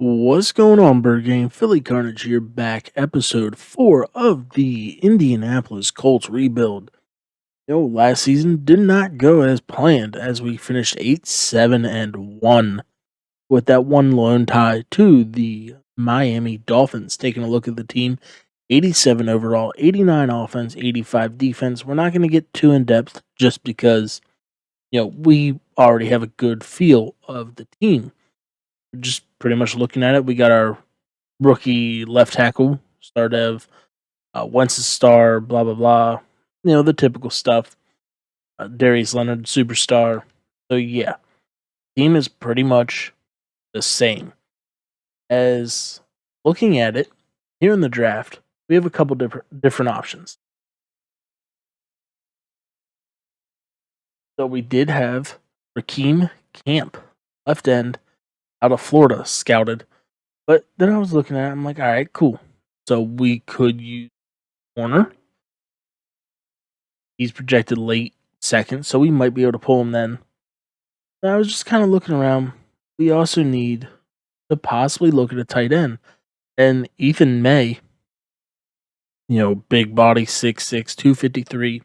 What's going on, Bird Game? Philly Carnage here, back episode 4 of the Indianapolis Colts rebuild. Last season did not go as planned as we finished 8-7-1 with that one lone tie to the Miami Dolphins. Taking a look at the team, 87 overall, 89 offense, 85 defense. We're not going to get too in depth just because, we already have a good feel of the team. Just pretty much looking at it, we got our rookie left tackle, Stardev, Wentz's star, blah, blah, blah. The typical stuff. Darius Leonard, superstar. So, yeah, team is pretty much the same. As looking at it, here in the draft, we have a couple different options. So, we did have Rakeem Camp, left end, out of Florida, scouted. But then I was looking at it, I'm like, all right, cool. So, we could use corner. He's projected late second, so we might be able to pull him then. And I was just kind of looking around. We also need to possibly look at a tight end. And Ethan May, big body, 6'6", 253,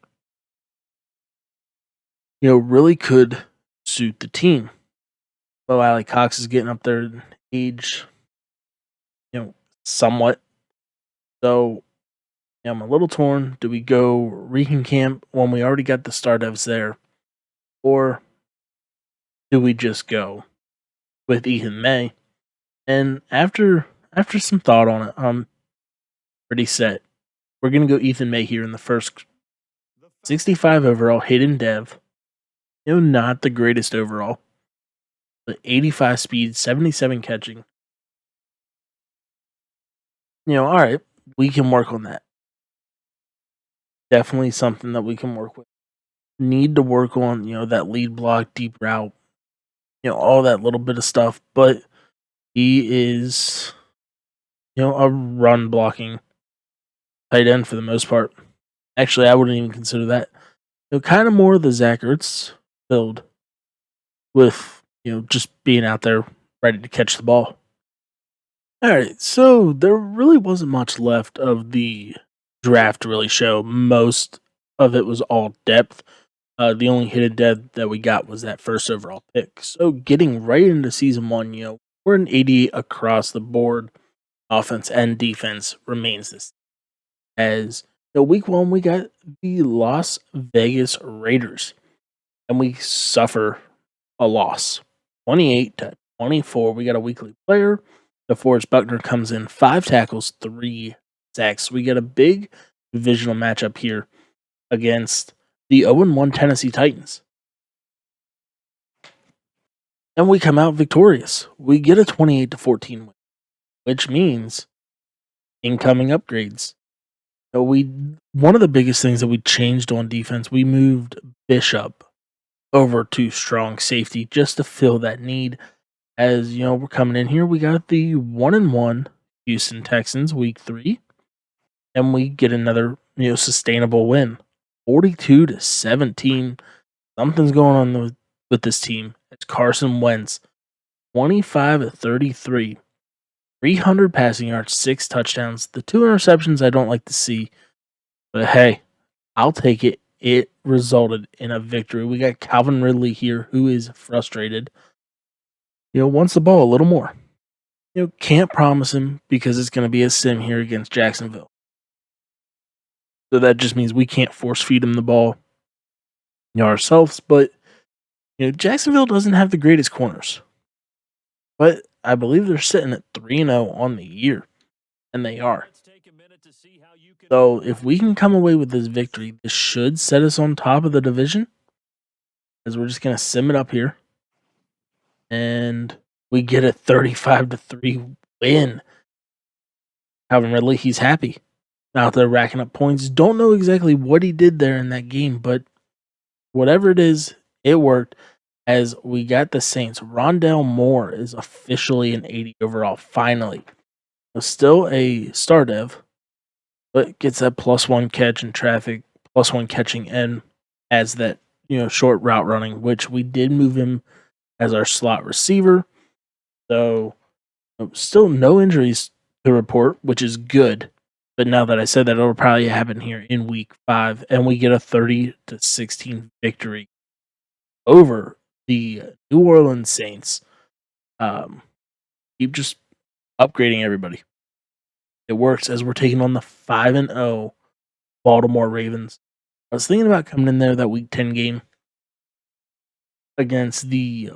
really could suit the team. Moe Allie-Cox is getting up there in age, somewhat. So, I'm a little torn. Do we go Rakeem Camp when we already got the star devs there? Or do we just go with Ethan May? And after some thought on it, I'm pretty set. We're gonna go Ethan May here in the first 65 overall, hidden dev. Not the greatest overall, but 85 speed, 77 catching. All right, we can work on that. Definitely something that we can work with. Need to work on, that lead block, deep route, all that little bit of stuff. But he is, a run blocking tight end for the most part. Actually, I wouldn't even consider that. Kind of more of the Zach Ertz build with, just being out there ready to catch the ball. All right, so there really wasn't much left of the draft to really show. Most of it was all depth. The only hidden depth that we got was that first overall pick. So getting right into season one, we're an 88 across the board. Offense and defense remains this. As week one, we got the Las Vegas Raiders, and we suffer a loss, 28-24. We got a weekly player. DeForest Buckner comes in, 5 tackles, 3 sacks. We get a big divisional matchup here against the 0-1 Tennessee Titans. And we come out victorious. We get a 28-14 win, which means incoming upgrades. So one of the biggest things that we changed on defense, we moved Bishop over to strong safety just to fill that need. As we're coming in here, we got the 1-1 Houston Texans week 3, and we get another sustainable win, 42-17. Something's going on with this team. It's Carson Wentz, 25-33, 300 passing yards, 6 touchdowns. The 2 interceptions I don't like to see, but hey, I'll take it. It resulted in a victory. We got Calvin Ridley here, who is frustrated. Wants the ball a little more. Can't promise him because it's going to be a sim here against Jacksonville. So that just means we can't force feed him the ball, ourselves. But Jacksonville doesn't have the greatest corners, but I believe they're sitting at 3-0 on the year, and they are. So if we can come away with this victory, this should set us on top of the division, as we're just going to sim it up here. And we get a 35-3 win. Calvin Ridley, he's happy. Out there racking up points. Don't know exactly what he did there in that game, but whatever it is, it worked. As we got the Saints, Rondale Moore is officially an 80 overall, finally. Still a star dev, but gets that +1 catch in traffic, +1 catching, and adds that short route running, which we did move him as our slot receiver. So Still no injuries to report, which is good. But now that I said that, it'll probably happen here in week 5, and we get a 30-16 victory over the New Orleans Saints. Keep just upgrading everybody. It works as we're taking on the 5-0 Baltimore Ravens. I was thinking about coming in there that week 10 game against the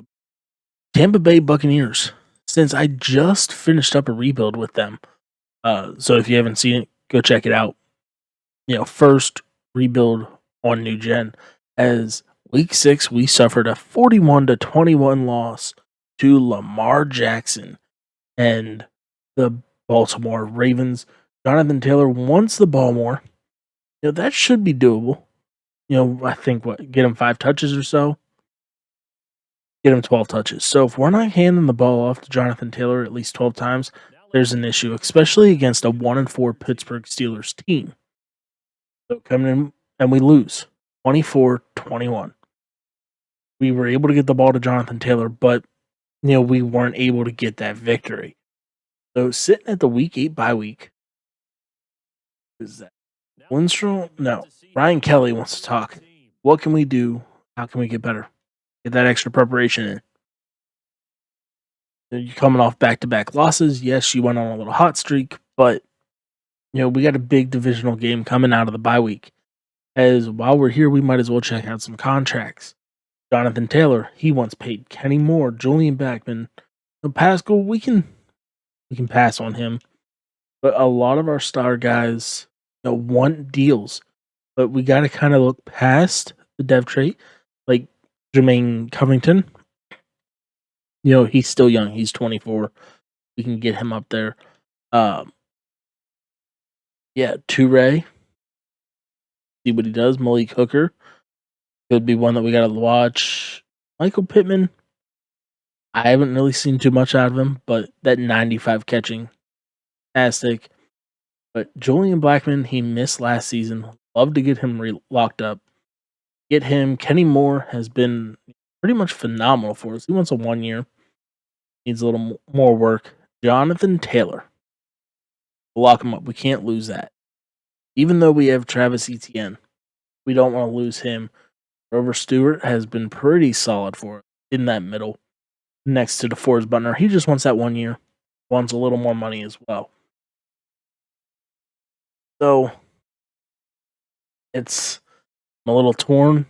Tampa Bay Buccaneers, since I just finished up a rebuild with them. So if you haven't seen it, go check it out. First rebuild on New Gen. As week 6, we suffered a 41-21 loss to Lamar Jackson and the Baltimore Ravens. Jonathan Taylor wants the ball more. That should be doable. I think get him 5 touches or so. Get him 12 touches. So if we're not handing the ball off to Jonathan Taylor at least 12 times, there's an issue, especially against a 1-4 Pittsburgh Steelers team. So coming in and we lose 24-21. We were able to get the ball to Jonathan Taylor, but we weren't able to get that victory. So sitting at the week 8 bye week, is that Lindstrom? No. Ryan Kelly wants to talk. What can we do? How can we get better? Get that extra preparation in. You're coming off back-to-back losses. Yes, you went on a little hot streak, but we got a big divisional game coming out of the bye week. As while we're here, we might as well check out some contracts. Jonathan Taylor, he wants paid. Kenny Moore, Julian Backman, Pascal, we can pass on him. But a lot of our star guys want deals. But we got to kind of look past the dev trait. Like Jermaine Covington, he's still young. He's 24. We can get him up there. Toure. See what he does. Malik Hooker could be one that we got to watch. Michael Pittman, I haven't really seen too much out of him, but that 95 catching, fantastic. But Julian Blackman, he missed last season. Love to get him locked up. Get him. Kenny Moore has been pretty much phenomenal for us. He wants a 1 year. Needs a little more work. Jonathan Taylor. Lock him up. We can't lose that. Even though we have Travis Etienne, we don't want to lose him. Grover Stewart has been pretty solid for us in that middle next to DeForest Buckner. He just wants that 1 year. Wants a little more money as well. So I'm a little torn.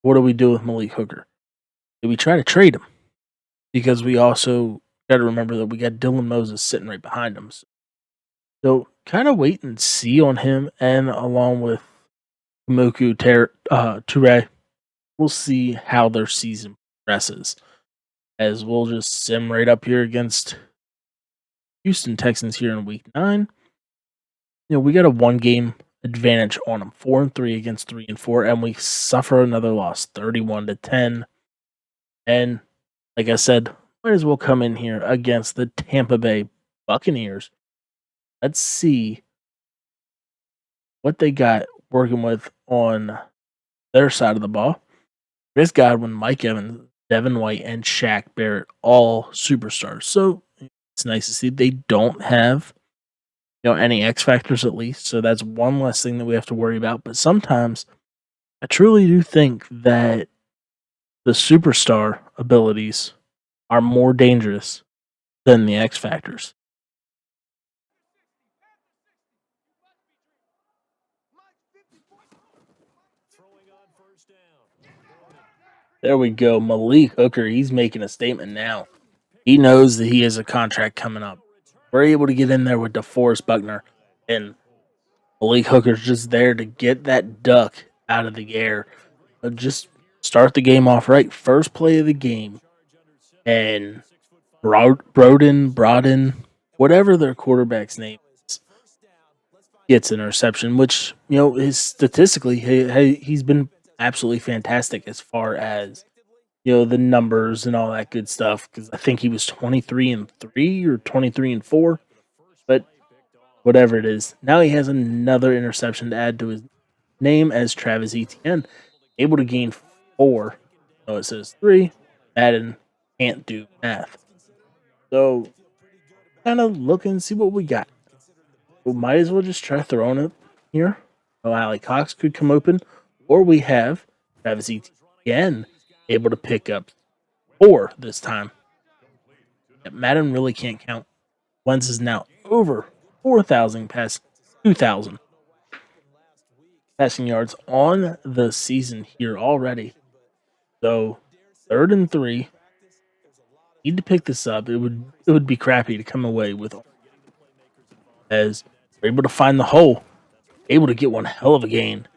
What do we do with Malik Hooker? Do we try to trade him? Because we also got to remember that we got Dylan Moses sitting right behind him. So kind of wait and see on him, and along with Moku Toure, we'll see how their season progresses. As we'll just sim right up here against Houston Texans here in week 9. We got a 1-game advantage on them, 4-3 against 3-4, and we suffer another loss, 31-10. And like I said, might as well come in here against the Tampa Bay Buccaneers. Let's see what they got working with on their side of the ball. Chris Godwin, Mike Evans, Devin White, and Shaq Barrett, all superstars. So it's nice to see they don't have any X factors at least. So that's one less thing that we have to worry about. But sometimes I truly do think that the superstar abilities are more dangerous than the X factors. There we go. Malik Hooker, he's making a statement now. He knows that he has a contract coming up. We're able to get in there with DeForest Buckner, and Malik Hooker's just there to get that duck out of the air. Just start the game off right. First play of the game. And Broden, whatever their quarterback's name is, gets an interception, which, is statistically, he's been absolutely fantastic as far as, the numbers and all that good stuff. Because I think he was 23-3 or 23-4. But whatever it is, now he has another interception to add to his name as Travis Etienne, able to gain 4. No, it says 3. Madden can't do math. So kind of look and see what we got. We might as well just try throwing it here. Moe Allie-Cox could come open, or we have Travis Etienne able to pick up 4 this time. Madden really can't count. Wentz is now over 4,000 past 2,000 passing yards on the season here already. So 3rd and 3. Need to pick this up. It would be crappy to come away with as we're able to find the hole, able to get one hell of a gain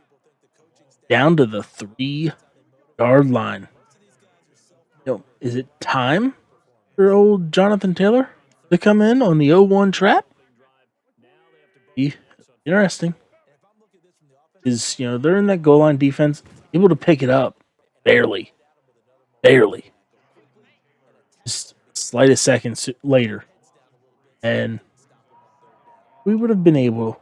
down to the 3-yard line. Is it time for old Jonathan Taylor to come in on the 0-1 trap? Interesting. They're in that goal line defense, able to pick it up barely. Just slightest seconds later, and we would have been able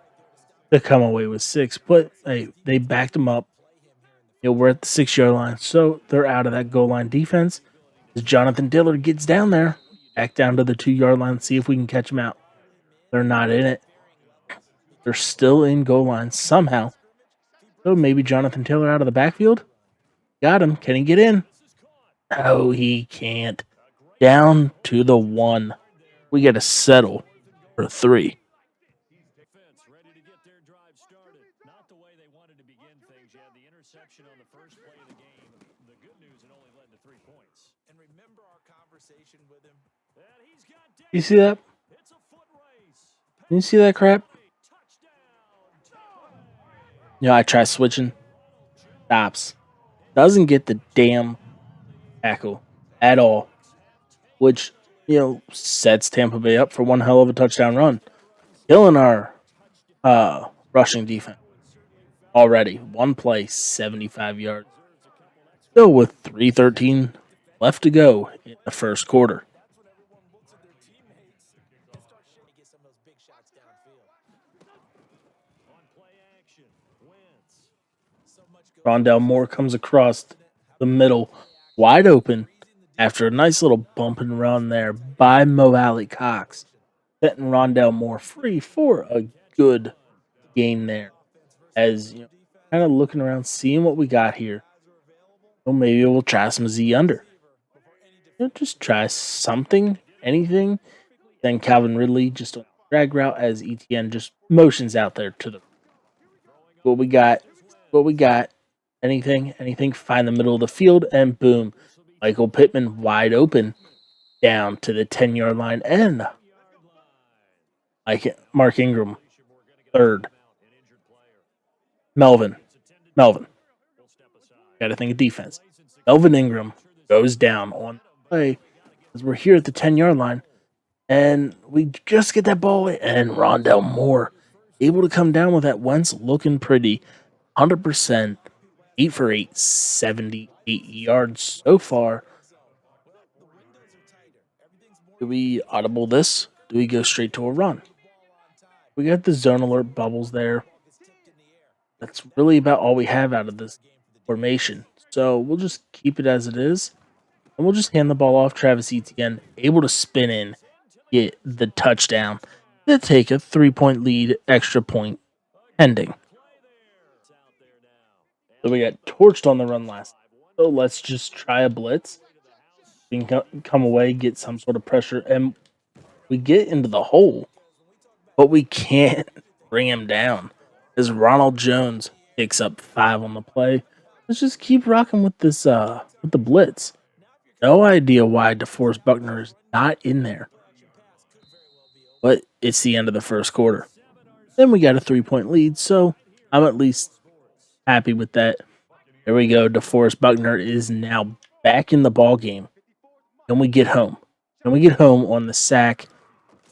to come away with 6, but they backed them up. We're at the 6-yard line, so they're out of that goal line defense. As Jonathan Taylor gets down there, back down to the 2-yard line, see if we can catch them out. They're not in it. They're still in goal line somehow. So maybe Jonathan Taylor out of the backfield. Got him. Can he get in? Oh, he can't. Down to the 1. We got to settle for 3. You see that? You see that crap? I try switching. Stops. Doesn't get the damn tackle at all. Which, sets Tampa Bay up for one hell of a touchdown run. Killing our rushing defense already. One play, 75 yards. Still with 3:13 left to go in the first quarter. Rondell Moore comes across the middle, wide open, after a nice little bump and run there by Moe Allie-Cox, setting Rondell Moore free for a good gain there. As kind of looking around, seeing what we got here. Well, maybe we'll try some Z under. Just try something, anything. Then Calvin Ridley just on the drag route as ETN just motions out there to the. What we got. Anything. Find the middle of the field and boom, Michael Pittman wide open down to the 10-yard line and Mark Ingram 3rd. Melvin. Got to think of defense. Melvin Ingram goes down on the play as we're here at the 10-yard line. And we just get that ball away. And Rondell Moore able to come down with that. Wentz looking pretty. 100%. 8 for 8. 78 yards so far. Do we audible this? Do we go straight to a run? We got the zone alert bubbles there. That's really about all we have out of this formation. So we'll just keep it as it is. And we'll just hand the ball off. Travis Etienne able to spin in, get the touchdown to take a 3-point lead, extra point pending. So we got torched on the run last. So let's just try a blitz. We can come away, get some sort of pressure, and we get into the hole. But we can't bring him down as Ronald Jones picks up 5 on the play. Let's just keep rocking with this with the blitz. No idea why DeForest Buckner is not in there. But it's the end of the first quarter. Then we got a 3-point lead, so I'm at least happy with that. There we go. DeForest Buckner is now back in the ball game. Can we get home? Can we get home on the sack?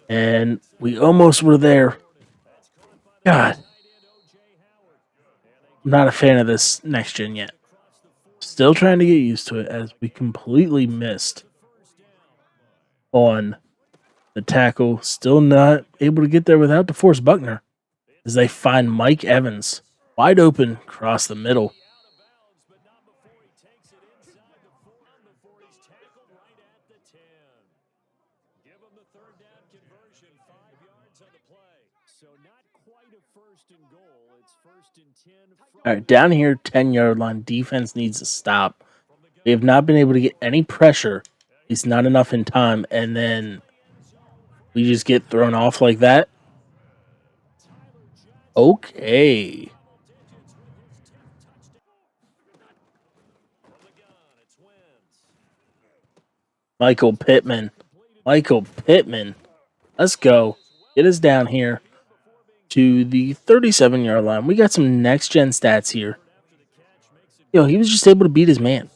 And we almost were there. God. I'm not a fan of this next gen yet. Still trying to get used to it as we completely missed on the tackle. Still not able to get there without DeForest Buckner as they find Mike Evans wide open across the middle. All right, down here, 10-yard line. Defense needs to stop. They have not been able to get any pressure. It's not enough in time, and then we just get thrown off like that. Okay. Michael Pittman. Let's go. Get us down here to the 37-yard line. We got some next-gen stats here. He was just able to beat his man.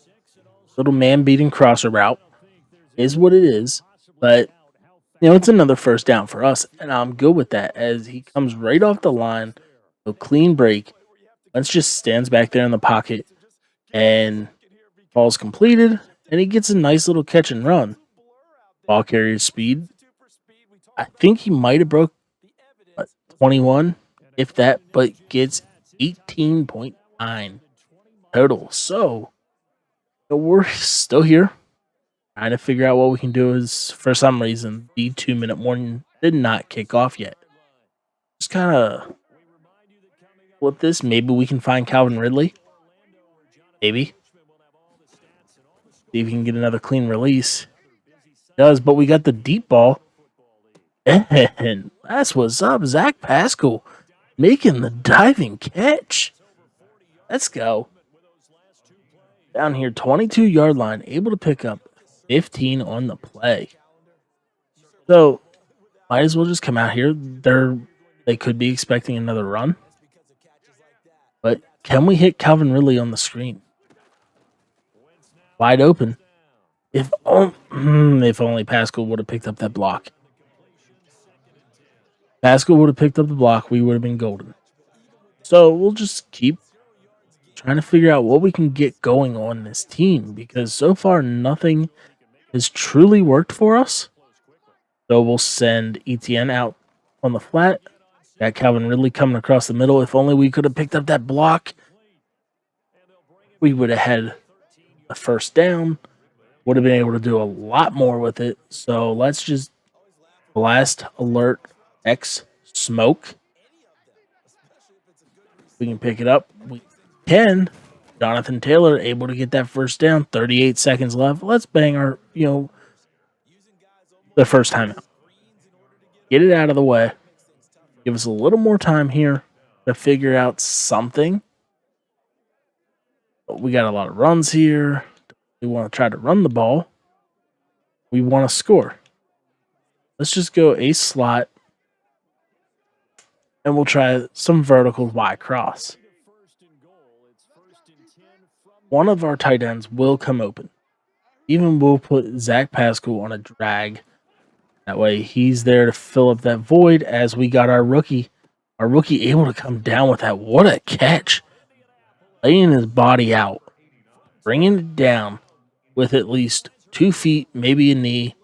Little man-beating crosser route is what it is. But, it's another first down for us, and I'm good with that as he comes right off the line. A clean break. Wentz just stands back there in the pocket, and ball's completed, and he gets a nice little catch and run. Ball carrier speed. I think he might have broke 21, if that, but gets 18.9 total. So, we're still here. Trying to figure out what we can do is, for some reason, the 2-minute warning did not kick off yet. Just kind of flip this. Maybe we can find Calvin Ridley. Maybe. See if we can get another clean release. Does, but we got the deep ball. And that's what's up. Zach Pascal making the diving catch. Let's go. Down here, 22-yard line, able to pick up 15 on the play. So, might as well just come out here. They could be expecting another run. But can we hit Calvin Ridley on the screen? Wide open. If only Pascal would have picked up that block. Pascal would have picked up the block, we would have been golden. So we'll just keep trying to figure out what we can get going on this team, because so far nothing has truly worked for us. So we'll send Etienne out on the flat. Got Calvin Ridley coming across the middle. If only we could have picked up that block, we would have had a first down. Would have been able to do a lot more with it. So let's just blast alert X smoke. We can pick it up. We can. Jonathan Taylor able to get that first down. 38 seconds left. Let's bang our, the first time out. Get it out of the way. Give us a little more time here to figure out something. We got a lot of runs here. We want to try to run the ball. We want to score. Let's just go a slot. And we'll try some vertical Y cross. One of our tight ends will come open. Even we'll put Zach Pascal on a drag. That way he's there to fill up that void as we got our rookie. Our rookie able to come down with that. What a catch. Laying his body out. Bringing it down with at least 2 feet, maybe a knee,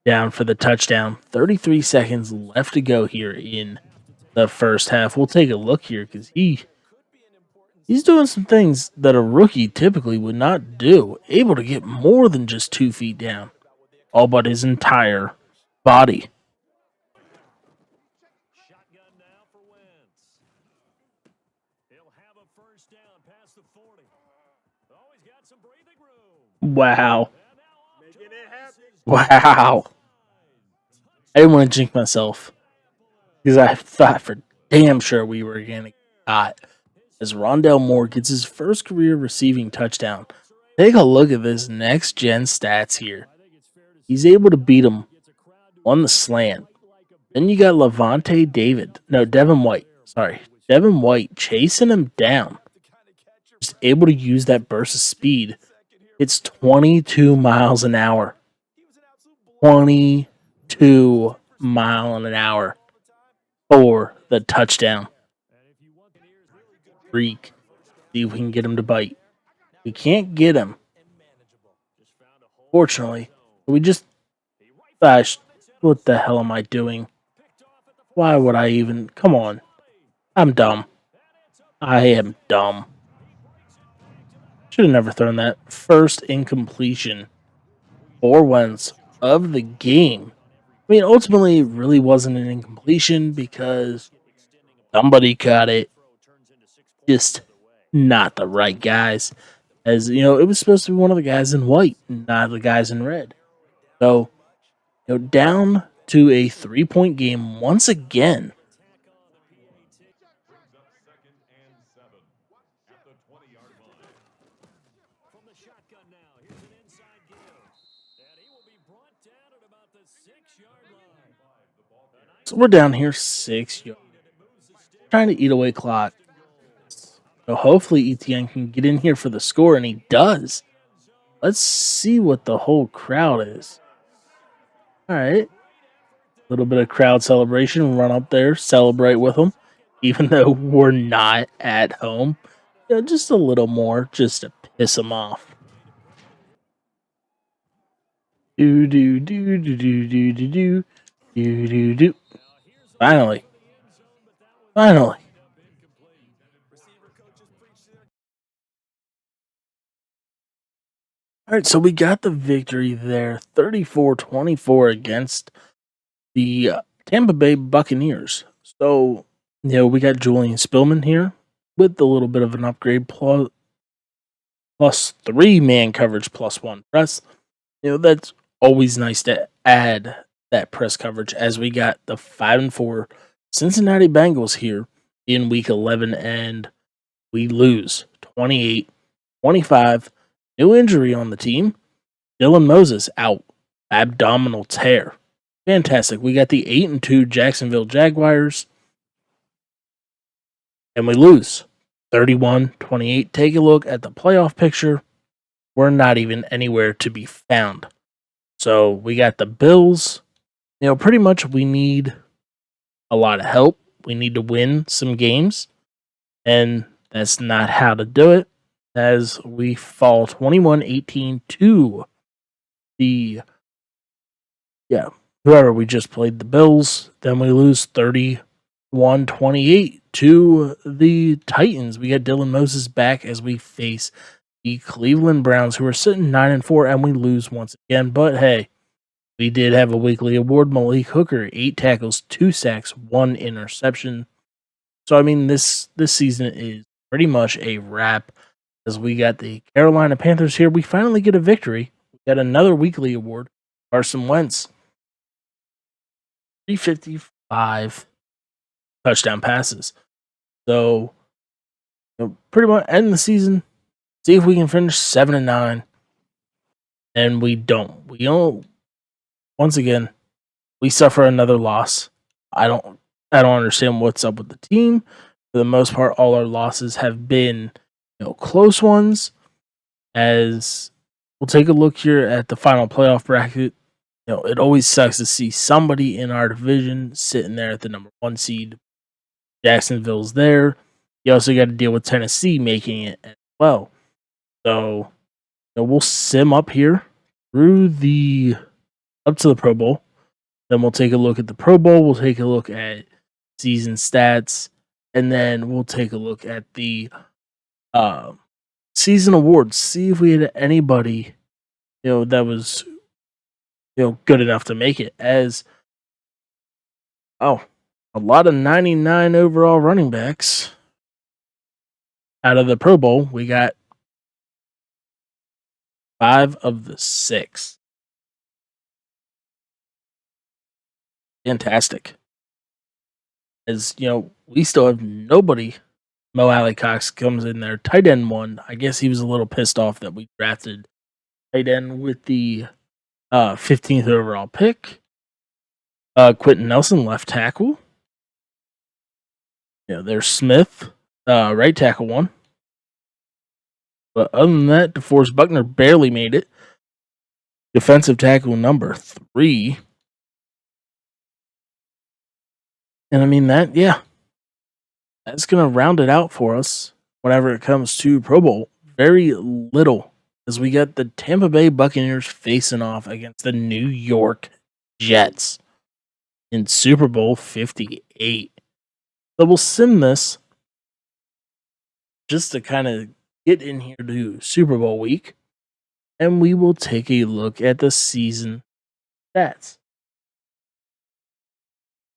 down for the touchdown. 33 seconds left to go here in the first half. We'll take a look here because he's doing some things that a rookie typically would not do. Able to get more than just 2 feet down, all but his entire body. Wow. Wow. I didn't want to jinx myself because I thought for damn sure we were going to get caught. As Rondale Moore gets his first career receiving touchdown. Take a look at this next-gen stats here. He's able to beat him on the slant. Then you got Devin White. Devin White chasing him down. Just able to use that burst of speed. It's 22 miles an hour. 22 mile an hour for the touchdown. Freak. See if we can get him to bite. We can't get him. Fortunately, we just... Gosh, what the hell am I doing? Why would I even... Come on. I'm dumb. I am dumb. Should have never thrown that. First incompletion for Wentz of the game. I mean, ultimately, it really wasn't an incompletion because somebody caught it, just not the right guys. As you know, it was supposed to be one of the guys in white, not the guys in red. So, down to a 3-point game once again. So we're down here 6 yards, trying to eat away clock. So hopefully ETN can get in here for the score, and he does. Let's see what the whole crowd is. All right. A little bit of crowd celebration. Run up there, celebrate with them, even though we're not at home. Just a little more, just to piss them off. Do do do do do do do do do do do. Finally, finally. All right, so we got the victory there, 34-24 against the Tampa Bay Buccaneers. So, we got Julian Spillman here with a little bit of an upgrade, plus 3-man coverage, plus 1 press. That's always nice to add that press coverage as we got the 5-4 Cincinnati Bengals here in week 11, and we lose 28-25. New injury on the team. Dylan Moses out, abdominal tear. Fantastic. We got the 8-2 Jacksonville Jaguars, and we lose 31-28. Take a look at the playoff picture. We're not even anywhere to be found. So we got the Bills. Pretty much we need a lot of help. We need to win some games, and that's not how to do it, as we fall 21-18 to the whoever we just played, the Bills. Then we lose 31-28 to the Titans. We got Dylan Moses back as we face the Cleveland Browns, who are sitting 9-4, and we lose once again. But hey, we did have a weekly award. Malik Hooker, 8 tackles, 2 sacks, 1 interception. So I mean, this season is pretty much a wrap, as we got the Carolina Panthers here. We finally get a victory. We got another weekly award. Carson Wentz, 355 touchdown passes. So, pretty much end the season. See if we can finish 7-9. And we don't. We don't. Once again, we suffer another loss. I don't understand what's up with the team. For the most part, all our losses have been, close ones. As we'll take a look here at the final playoff bracket. It always sucks to see somebody in our division sitting there at the number 1 seed. Jacksonville's there. You also got to deal with Tennessee making it as well. So, we'll sim up here through up to the Pro Bowl. Then we'll take a look at the Pro Bowl. We'll take a look at season stats, and then we'll take a look at the season awards. See if we had anybody, that was, good enough to make it. As a lot of 99 overall running backs out of the Pro Bowl. We got 5 of the 6. Fantastic. As we still have nobody. Moe Allie-Cox comes in there. Tight end 1. I guess he was a little pissed off that we drafted tight end with the 15th overall pick. Quentin Nelson, left tackle. There's Smith, right tackle 1. But other than that, DeForest Buckner barely made it. Defensive tackle number 3. And I mean that's going to round it out for us whenever it comes to Pro Bowl. Very little, as we got the Tampa Bay Buccaneers facing off against the New York Jets in Super Bowl 58. So we'll sim this just to kind of get in here to Super Bowl week, and we will take a look at the season stats.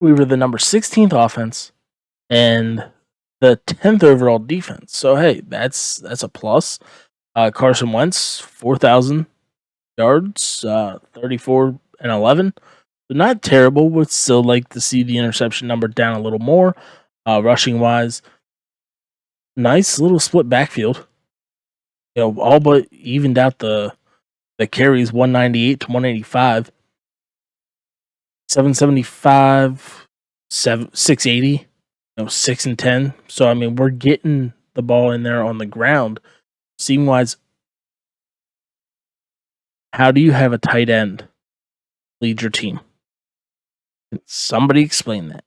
We were the number 16th offense and the 10th overall defense. So hey, that's a plus. Carson Wentz, 4,000 yards, 34 and 11. So not terrible. Would still like to see the interception number down a little more. Rushing wise, nice little split backfield. All but evened out the carries, 198 to 185, 775, 680, 6 and 10. So I mean, we're getting the ball in there on the ground. Seam wise, how do you have a tight end lead your team? Can somebody explain that?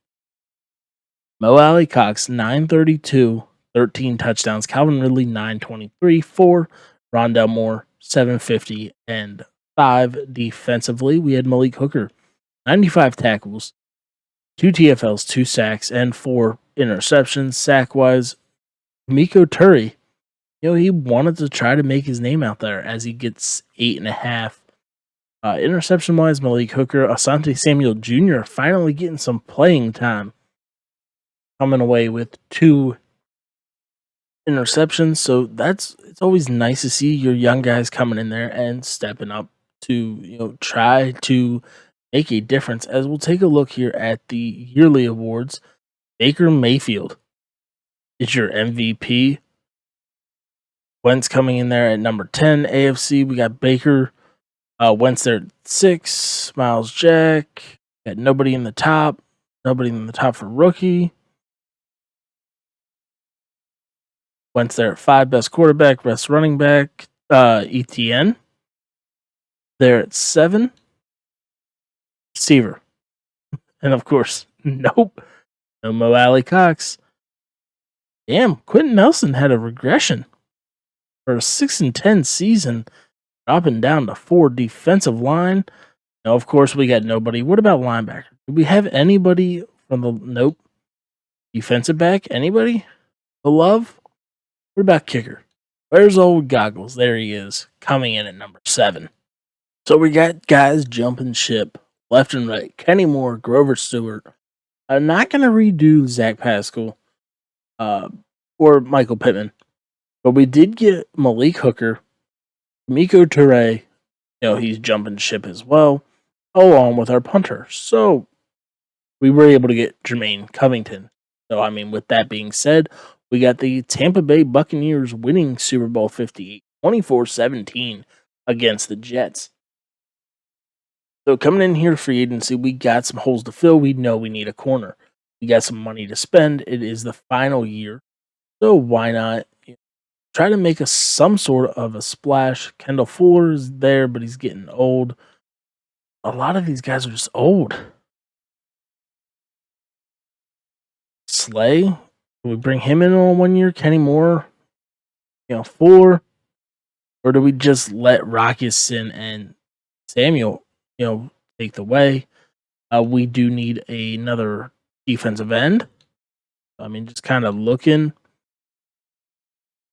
Moe Allie-Cox, 932, 13 touchdowns. Calvin Ridley, 923, 4. Rondell Moore, 750, and 5 defensively. We had Malik Hooker, 95 tackles, 2 TFLs, 2 sacks, and 4 interceptions. Sack-wise, Miko Turi, he wanted to try to make his name out there as he gets 8.5. Interception-wise, Malik Hooker, Asante Samuel Jr. finally getting some playing time, coming away with 2 interceptions. So it's always nice to see your young guys coming in there and stepping up to try to make a difference. As we'll take a look here at the yearly awards, Baker Mayfield is your MVP. Wentz coming in there at number 10. AFC, we got Baker. Wentz there at 6. Miles Jack. Got nobody in the top. Nobody in the top for rookie. Wentz there at 5. Best quarterback. Best running back. ETN. There at 7. Receiver. And of course, nope. No Moe Allie-Cox. Damn, Quentin Nelson had a regression for a 6 and 10 season, dropping down to 4 defensive line. Now, of course, we got nobody. What about linebacker? Do we have anybody from the nope? Defensive back? Anybody? The love? What about kicker? Where's old Goggles? There he is, coming in at number 7. So we got guys jumping ship left and right. Kenny Moore, Grover Stewart. I'm not going to redo Zach Pascal or Michael Pittman, but we did get Malik Hooker, Miko Toure. He's jumping ship as well, along with our punter. So we were able to get Jermaine Covington. So, I mean, with that being said, we got the Tampa Bay Buccaneers winning Super Bowl 58, 24-17 against the Jets. So coming in here free agency, we got some holes to fill. We know we need a corner. We got some money to spend. It is the final year. So why not try to make some sort of a splash? Kendall Fuller is there, but he's getting old. A lot of these guys are just old. Slay, we bring him in on 1 year. Kenny Moore, 4. Or do we just let Rockison and Samuel, take the way? We do need another defensive end. I mean, just kind of looking.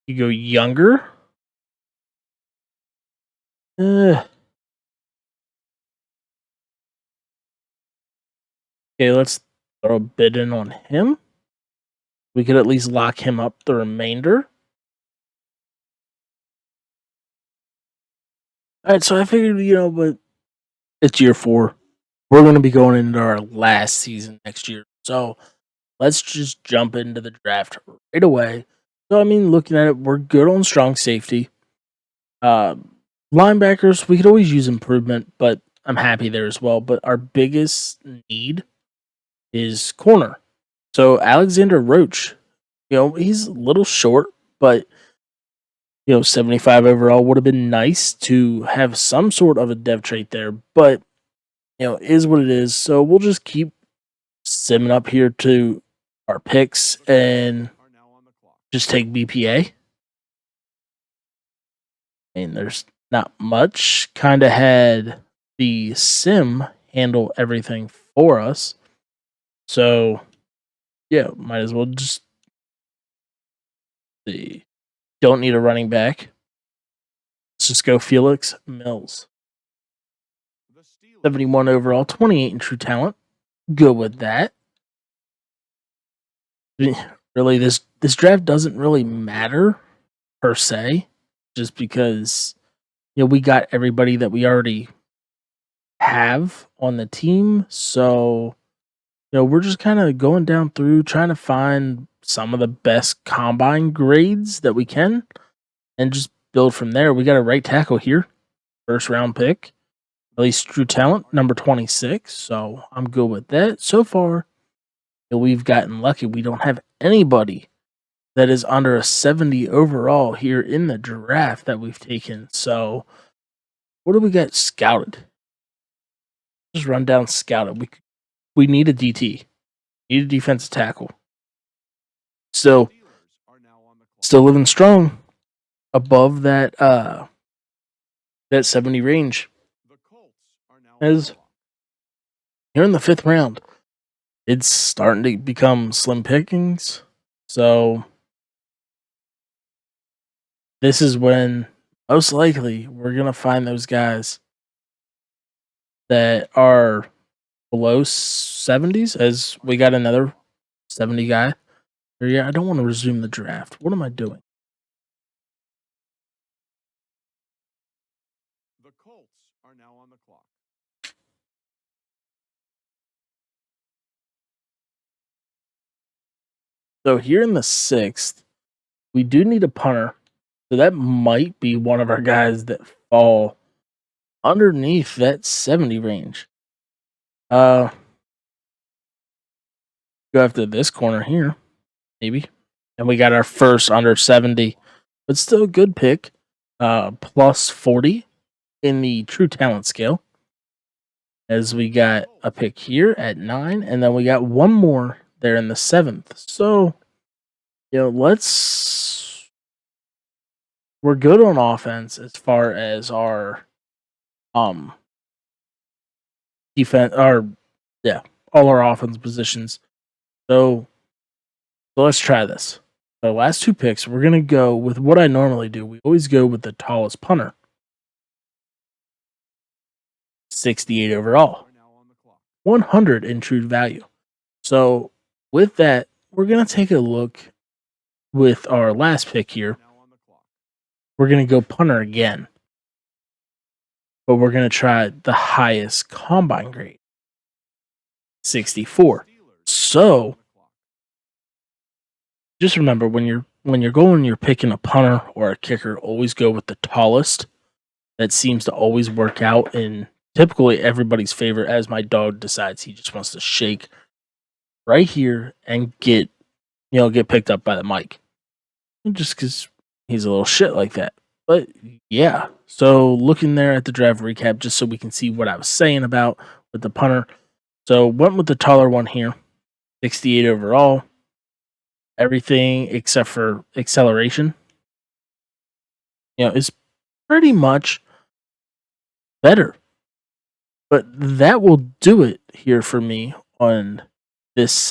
You go younger. Okay, let's throw a bid in on him. We could at least lock him up the remainder. All right, so I figured, but it's year 4. We're going to be going into our last season next year. So let's just jump into the draft right away. So, I mean, looking at it, we're good on strong safety. Linebackers, we could always use improvement, but I'm happy there as well. But our biggest need is corner. So Alexander Roach, he's a little short, but 75 overall would have been nice to have some sort of a depth trait there. But is what it is. So we'll just keep simming up here to our picks and just take BPA. And there's not much. Kind of had the sim handle everything for us. So, yeah, might as well just see. Don't need a running back. Let's just go Felix Mills. 71 overall, 28 in true talent. good with that. Really, this draft doesn't really matter per se, just because we got everybody that we already have on the team. So we're just kind of going down through trying to find some of the best combine grades that we can, and just build from there. We got a right tackle here, first round pick, at least true talent, number 26. So I'm good with that so far. We've gotten lucky. We don't have anybody that is under a 70 overall here in the draft that we've taken. So what do we got scouted? Just run down scouted. We need a DT. Need a defensive tackle. Still living strong above that 70 range. As here in the 5th round, it's starting to become slim pickings. So this is when most likely we're gonna find those guys that are below 70s, as we got another 70 guy. Yeah, I don't want to resume the draft. What am I doing? The Colts are now on the clock. So here in the 6th, we do need a punter. So that might be one of our guys that fall underneath that 70 range. Go after this corner here, maybe. And we got our first under 70, but still a good pick. Plus 40 in the true talent scale. As we got a pick here at 9, and then we got one more there in the 7th. So, we're good on offense as far as our defense, all our offense positions. So let's try this. The last 2 picks, we're gonna go with what I normally do. We always go with the tallest punter. 68 overall. 100 in true value. So with that, we're gonna take a look with our last pick here. We're gonna go punter again. But we're gonna try the highest combine grade. 64. So just remember, when you're picking a punter or a kicker, always go with the tallest. That seems to always work out in typically everybody's favor, as my dog decides he just wants to shake right here and get picked up by the mic. Just because he's a little shit like that. But yeah, so looking there at the draft recap, just so we can see what I was saying about with the punter. So went with the taller one here, 68 overall. Everything except for acceleration, is pretty much better. But that will do it here for me on this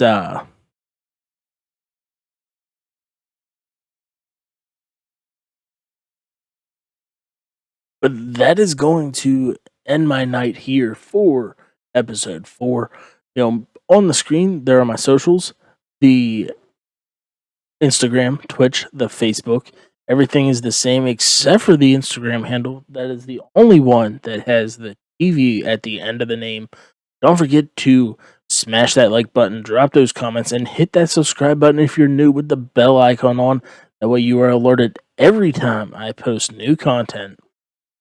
but that is going to end my night here for episode 4. On the screen there are my socials, the Instagram, Twitch, the Facebook. Everything is the same except for the Instagram handle. That is the only one that has the TV at the end of the name. Don't forget to smash that like button, drop those comments, and hit that subscribe button if you're new with the bell icon on. That way you are alerted every time I post new content.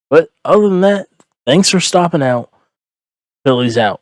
But other than that, thanks for stopping out. Phillies out.